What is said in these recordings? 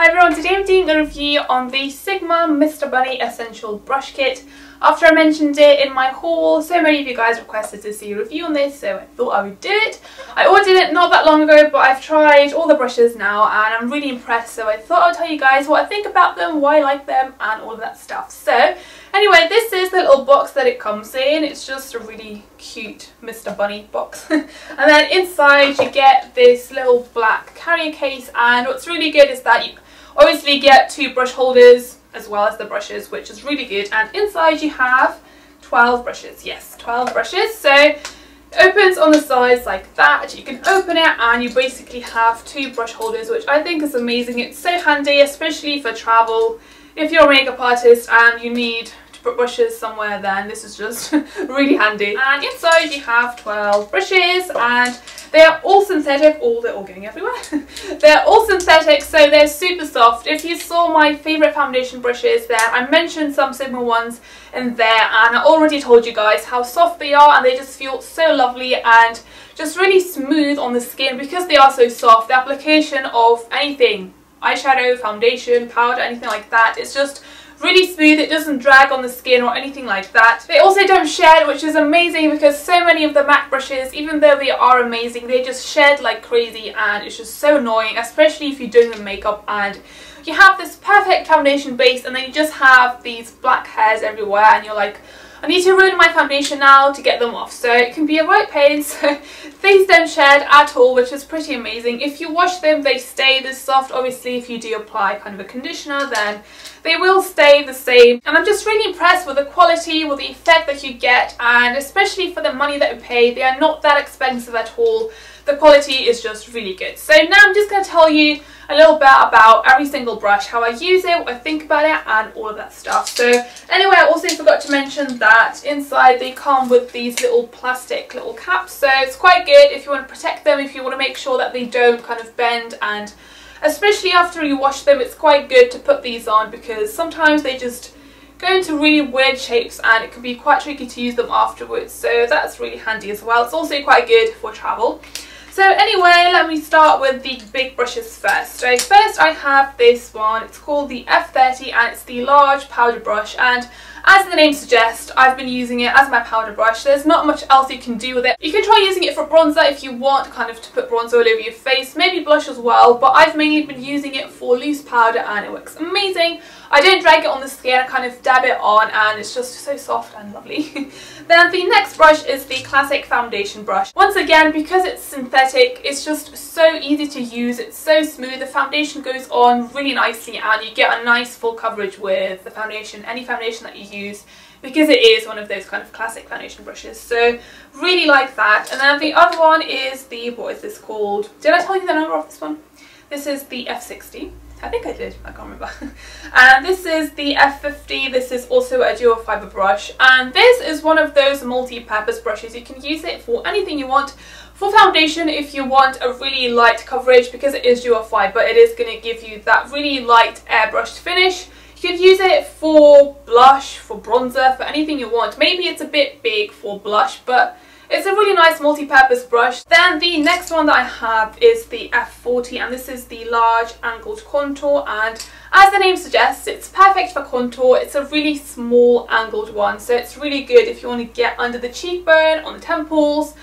Hi everyone, today I'm doing a review on the Sigma Mr. Bunny Essential Brush Kit. After I mentioned it in my haul, so many of you guys requested to see a review on this, so I thought I would do it. I ordered it not that long ago, but I've tried all the brushes now and I'm really impressed, so I thought I'd tell you guys what I think about them, why I like them and all of that stuff. So anyway, this is the little box that it comes in. It's just a really cute Mr. Bunny box. And then inside you get this little black carrier case, and what's really good is that you obviously get two brush holders as well as the brushes, which is really good. And inside you have 12 brushes. Yes, 12 brushes. So it opens on the sides like that. You can open it and you basically have two brush holders, which I think is amazing. It's so handy, especially for travel. If you're a makeup artist and you need to put brushes somewhere, then this is just really handy. And inside you have 12 brushes, and they're all synthetic. Oh, they're all going everywhere. They're all synthetic, so they're super soft. If you saw my favourite foundation brushes there, I mentioned some Sigma ones in there, and I already told you guys how soft they are, and they just feel so lovely and just really smooth on the skin. Because they are so soft, the application of anything, eyeshadow, foundation, powder, anything like that, it's just really smooth. It doesn't drag on the skin or anything like that. They also don't shed, which is amazing because so many of the MAC brushes, even though they are amazing, they just shed like crazy, and it's just so annoying, especially if you're doing the makeup and you have this perfect foundation base and then you just have these black hairs everywhere and you're like, I need to ruin my foundation now to get them off. So it can be a right pain. So these don't shed at all, which is pretty amazing. If you wash them, they stay this soft. Obviously, if you do apply kind of a conditioner, then they will stay the same. And I'm just really impressed with the quality, with the effect that you get, and especially for the money that you pay, they are not that expensive at all. The quality is just really good. So now I'm just going to tell you a little bit about every single brush, how I use it, what I think about it, and all of that stuff. So anyway, I also forgot to mention that inside they come with these little plastic little caps. So it's quite good if you want to protect them, if you want to make sure that they don't kind of bend, and especially after you wash them, it's quite good to put these on because sometimes they just go into really weird shapes and it can be quite tricky to use them afterwards. So that's really handy as well. It's also quite good for travel. So anyway, let me start with the big brushes first. So first I have this one. It's called the F30 and it's the large powder brush, and as the name suggests, I've been using it as my powder brush. There's not much else you can do with it. You can try using it for bronzer if you want kind of to put bronzer all over your face, maybe blush as well, but I've mainly been using it for loose powder and it works amazing. I don't drag it on the skin, I kind of dab it on and it's just so soft and lovely. Then the next brush is the classic foundation brush. Once again, because it's synthetic, it's just so easy to use, it's so smooth, the foundation goes on really nicely and you get a nice full coverage with the foundation, any foundation that you use, because it is one of those kind of classic foundation brushes. So really like that. And then the other one is the, what is this called? Did I tell you the number of this one? This is the F60. I think I did, I can't remember. And this is the F50, this is also a dual fibre brush, and this is one of those multi-purpose brushes. You can use it for anything you want. For foundation, if you want a really light coverage, because it is dual fibre, it is going to give you that really light airbrushed finish. You could use it for blush, for bronzer, for anything you want. Maybe it's a bit big for blush, but it's a really nice multi-purpose brush. Then the next one that I have is the F40, and this is the large angled contour, and as the name suggests, it's perfect for contour. It's a really small angled one, so it's really good if you want to get under the cheekbone, on the temples,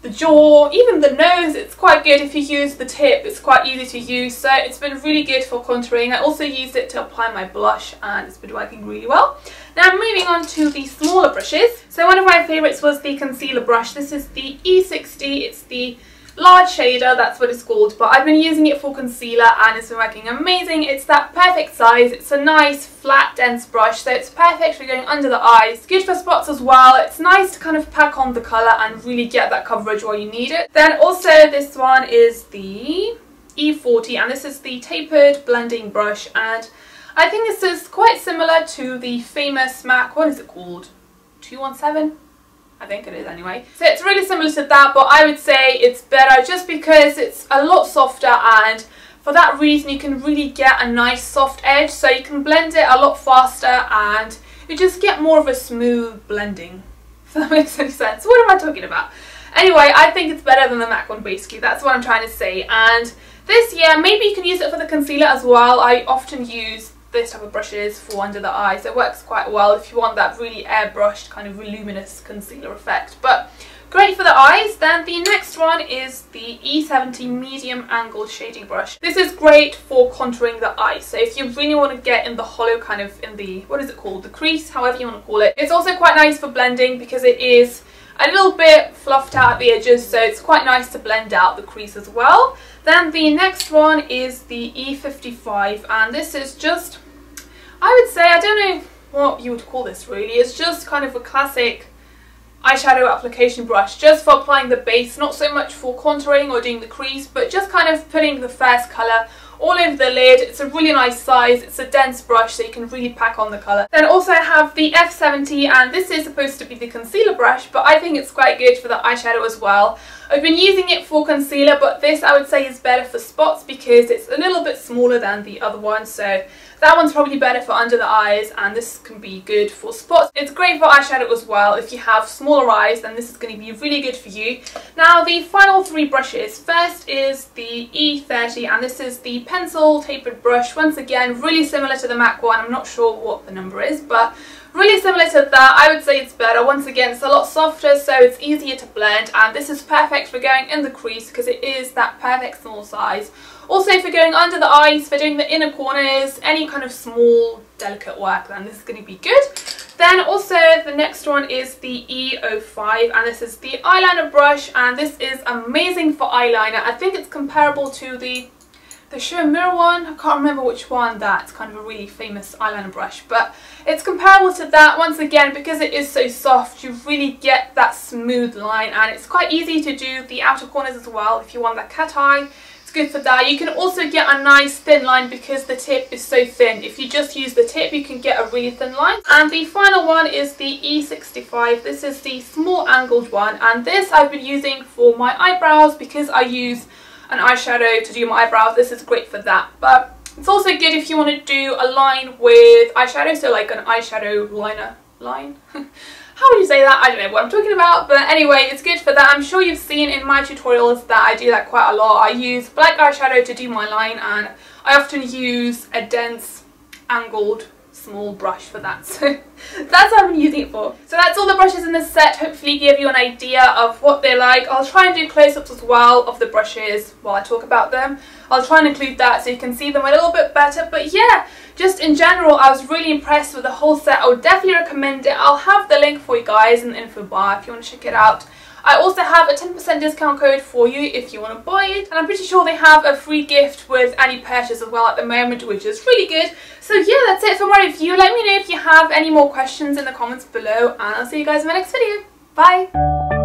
the jaw, even the nose. It's quite good if you use the tip. It's quite easy to use, so it's been really good for contouring. I also used it to apply my blush and it's been working really well. Now moving on to the smaller brushes. So one of my favourites was the concealer brush. This is the E60. It's the large shader, that's what it's called, but I've been using it for concealer and it's been working amazing. It's that perfect size. It's a nice flat dense brush, so it's perfect for going under the eyes, good for spots as well. It's nice to kind of pack on the colour and really get that coverage while you need it. Then also this one is the E40 and this is the tapered blending brush, and I think this is quite similar to the famous MAC, what is it called, 217? I think it is anyway. So it's really similar to that, but I would say it's better just because it's a lot softer, and for that reason you can really get a nice soft edge, so you can blend it a lot faster and you just get more of a smooth blending, if that makes any sense. What am I talking about? Anyway, I think it's better than the MAC one basically, that's what I'm trying to say. And This, yeah, maybe you can use it for the concealer as well. I often use this type of brushes for under the eye, so it works quite well if you want that really airbrushed kind of voluminous concealer effect. But great for the eyes. Then the next one is the E70 medium angled shading brush. This is great for contouring the eye, so if you really want to get in the hollow, kind of in the, what is it called, the crease, however you want to call it. It's also quite nice for blending because it is a little bit fluffed out at the edges, so it's quite nice to blend out the crease as well. Then the next one is the E55, and this is just, I would say, I don't know what you would call this really, it's just kind of a classic eyeshadow application brush, just for applying the base, not so much for contouring or doing the crease, but just kind of putting the first colour all over the lid. It's a really nice size, it's a dense brush, so you can really pack on the colour. Then also I have the F70, and this is supposed to be the concealer brush, but I think it's quite good for the eyeshadow as well. I've been using it for concealer, but this I would say is better for spots because it's a little bit smaller than the other one, so that one's probably better for under the eyes, and this can be good for spots. It's great for eyeshadow as well. If you have smaller eyes, then this is going to be really good for you. Now the final three brushes. First is the E30, and this is the pencil tapered brush. Once again, really similar to the MAC one. I'm not sure what the number is, but really similar to that. I would say it's better. Once again, it's a lot softer, so it's easier to blend, and this is perfect for going in the crease because it is that perfect small size. Also for going under the eyes, for doing the inner corners, any kind of small delicate work, then this is going to be good. Then also the next one is the E05, and this is the eyeliner brush, and this is amazing for eyeliner. I think it's comparable to the Show and Mirror one. I can't remember which one that's kind of a really famous eyeliner brush, but it's comparable to that. Once again, because it is so soft, you really get that smooth line, and it's quite easy to do the outer corners as well if you want that cat eye. It's good for that. You can also get a nice thin line because the tip is so thin. If you just use the tip, you can get a really thin line. And the final one is the E65. This is the small angled one, and this I've been using for my eyebrows because I use an eyeshadow to do my eyebrows. This is great for that, but it's also good if you want to do a line with eyeshadow, so like an eyeshadow liner line. How would you say that? I don't know what I'm talking about, but anyway, it's good for that. I'm sure you've seen in my tutorials that I do that quite a lot. I use black eyeshadow to do my line, and I often use a dense angled small brush for that, so that's what I've been using it for. So that's all the brushes in this set. Hopefully give you an idea of what they're like. I'll try and do close-ups as well of the brushes while I talk about them. I'll try and include that so you can see them a little bit better, but yeah, just in general I was really impressed with the whole set. I would definitely recommend it. I'll have the link for you guys in the info bar if you want to check it out. I also have a 10% discount code for you if you want to buy it, and I'm pretty sure they have a free gift with any purchase as well at the moment, which is really good. So yeah, that's it for my review. Let me know if you have any more questions in the comments below, and I'll see you guys in my next video. Bye!